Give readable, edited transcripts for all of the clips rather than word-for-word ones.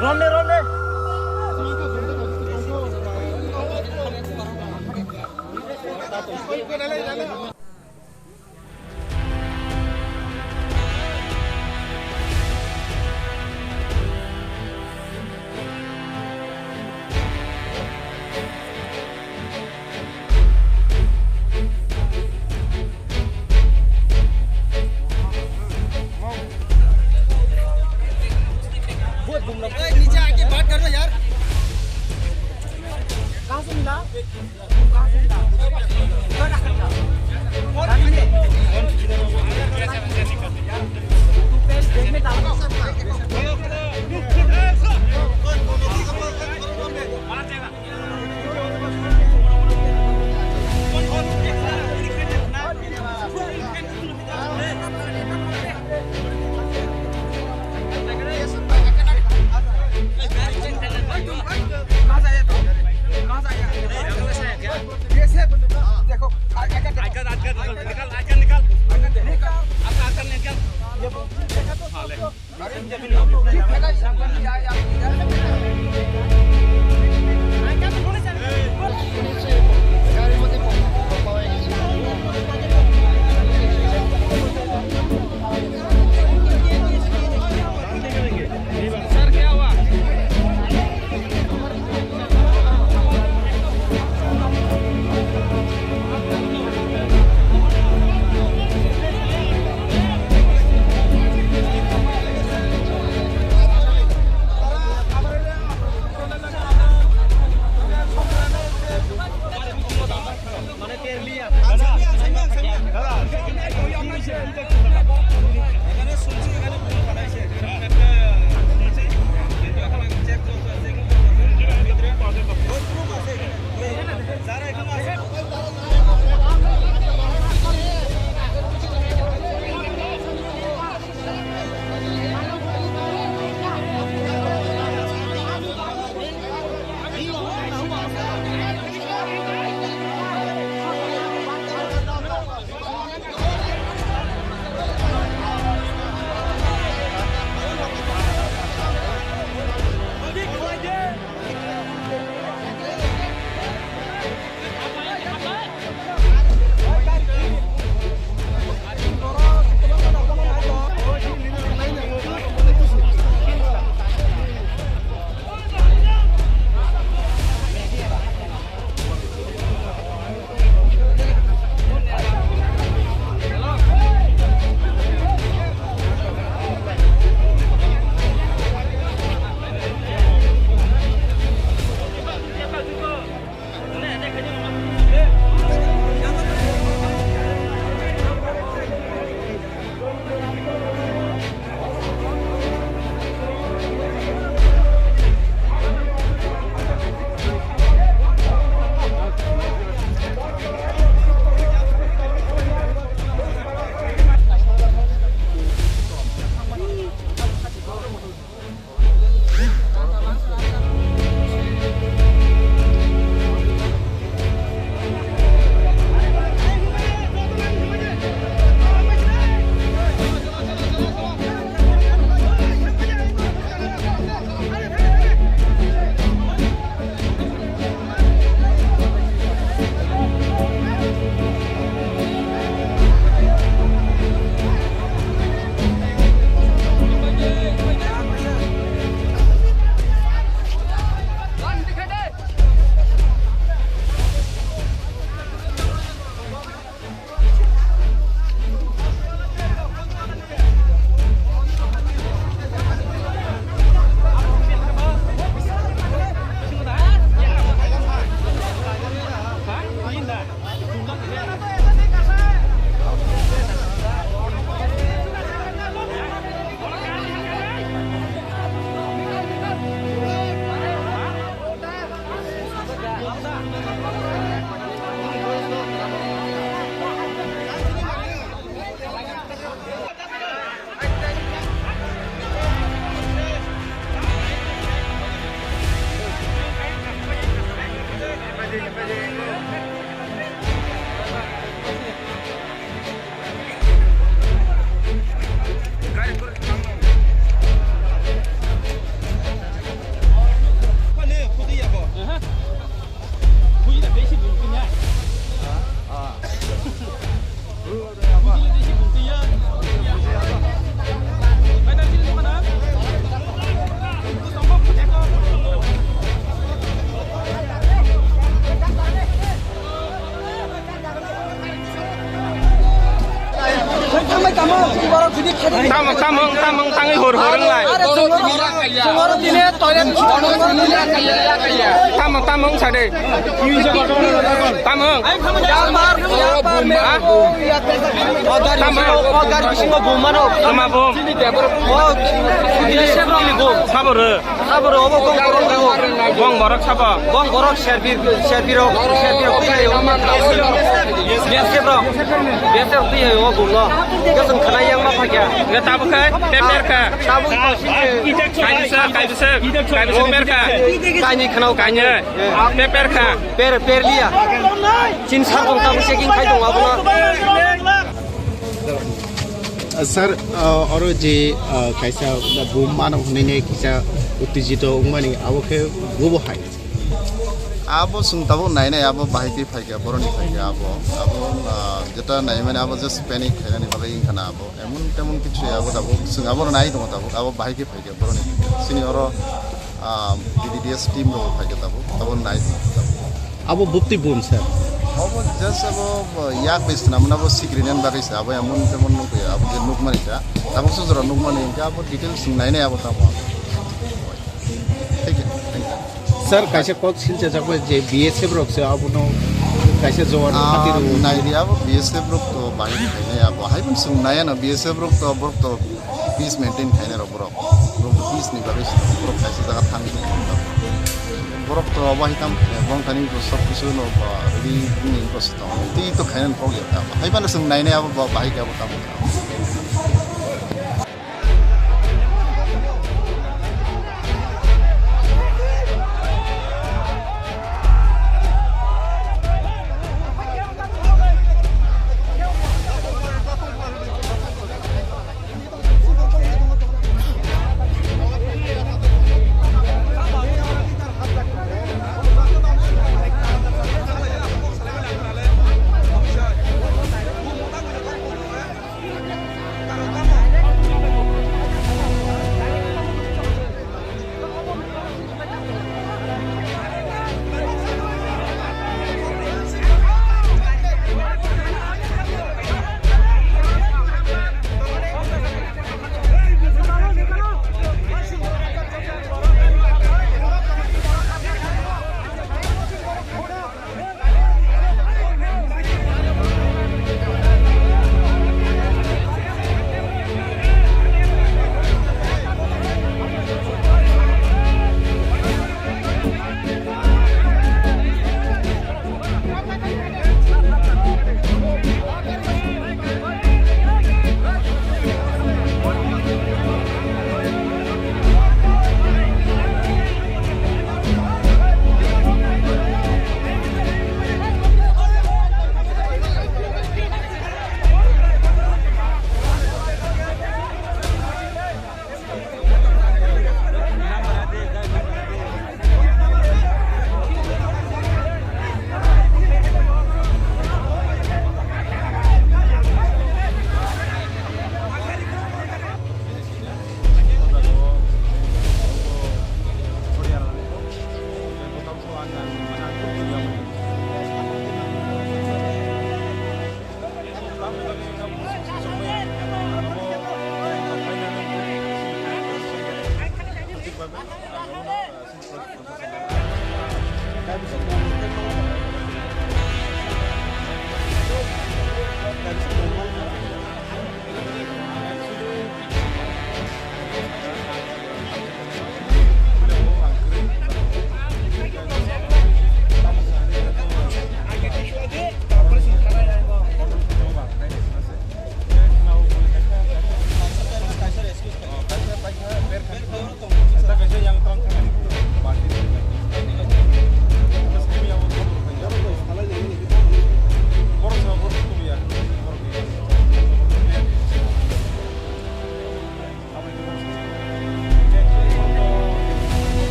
ronde ronde नीचे आके बात करना यार। कहाँ से मिला कहाँ से मिला देखने थाङै हर हरोंलाय Semua ini toilet. tamong sade tamong sama bom bong borok sapa nggak tahu kan pemerka kayu merka kanya pemerka Perlia. Chin sarung tabu checking khai dong abuna. Sir और जे कैसा बुम मानो होने ने कैसा उत्तेजित उम्मानी अब के वो हाय अब सुनताबो नाय नाय अब बाहिकी फाइगा बरनी फाइगा अब जेटा नाय माने अब जस्ट पैनिक खायनानि बागै इनखाना अब एमन तेमन किछु अब दाबो सुंगाबो नाय दङ दाबो अब बाहिकी फाइगा बरनी सिनि और बीडीडीएस टीम रो फाइगा दाबो नाय अब बुप्ति बुम सर अब जस्ट अब याक बेसना मनाबो सिग्रिनेन बागै अब एमन तेमन नको अब जे नुक मानिका दाबो सुजरा नुक मानि इनका अब डिटेल्स नाय नाय अब दाबो ठीक है सर कैसे कॉक सिलचे जब जे बीएसएफ रोक से अब नो कैसे जवान खातिर नायरी अब बीएसएफ रोक तो बाहिर खाइने अब हाइबन सुन नाया न बीएसएफ रोक तो पीस मेंटेन खाइने र बरक पीस नि बागै बरक कैसे जगह थांग बरक तो अब हिताम बंग थानी तो सब कुछ नो रेडी नि कस्ट ती तो खाइने प्रॉब्लम अब हाइबन सुन नायने अब बाहिर अब ताम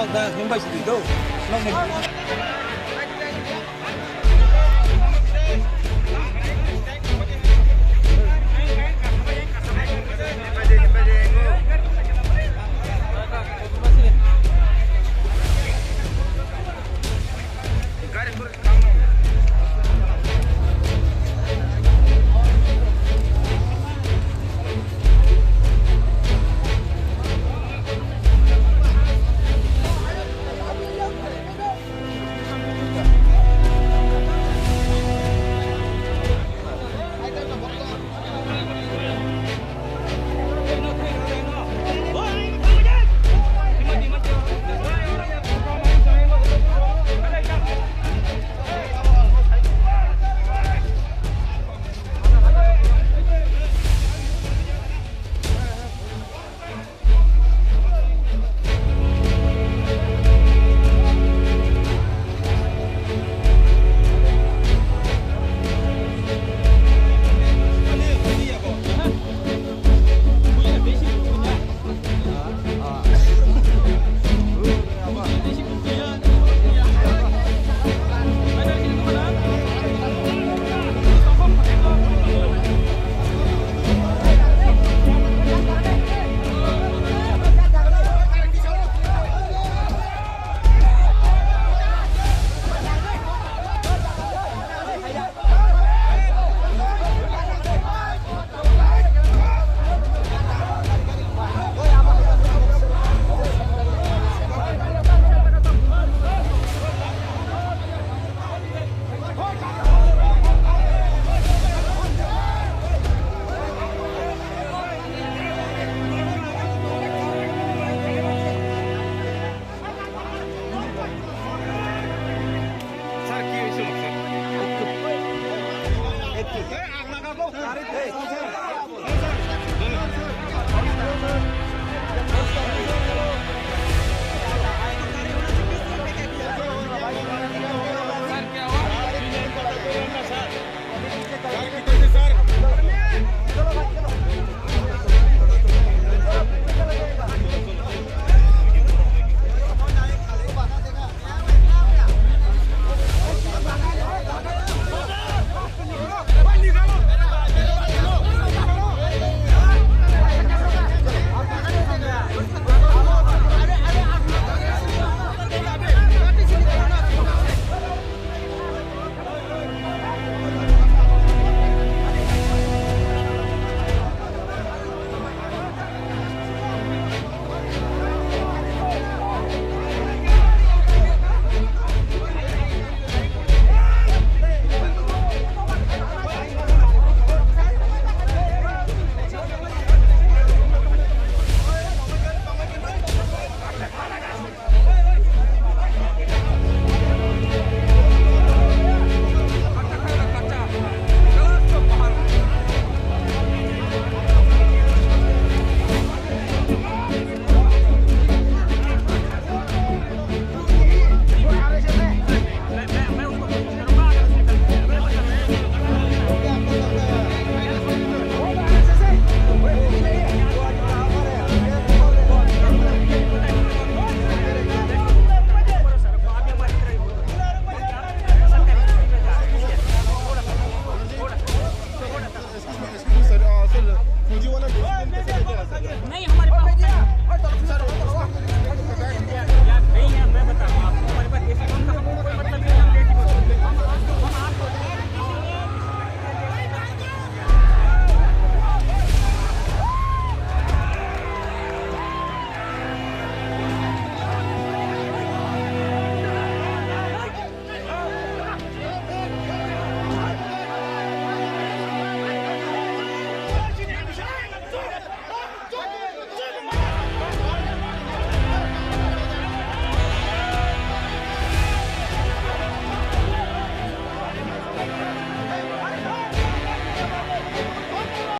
다 행바시도 있고.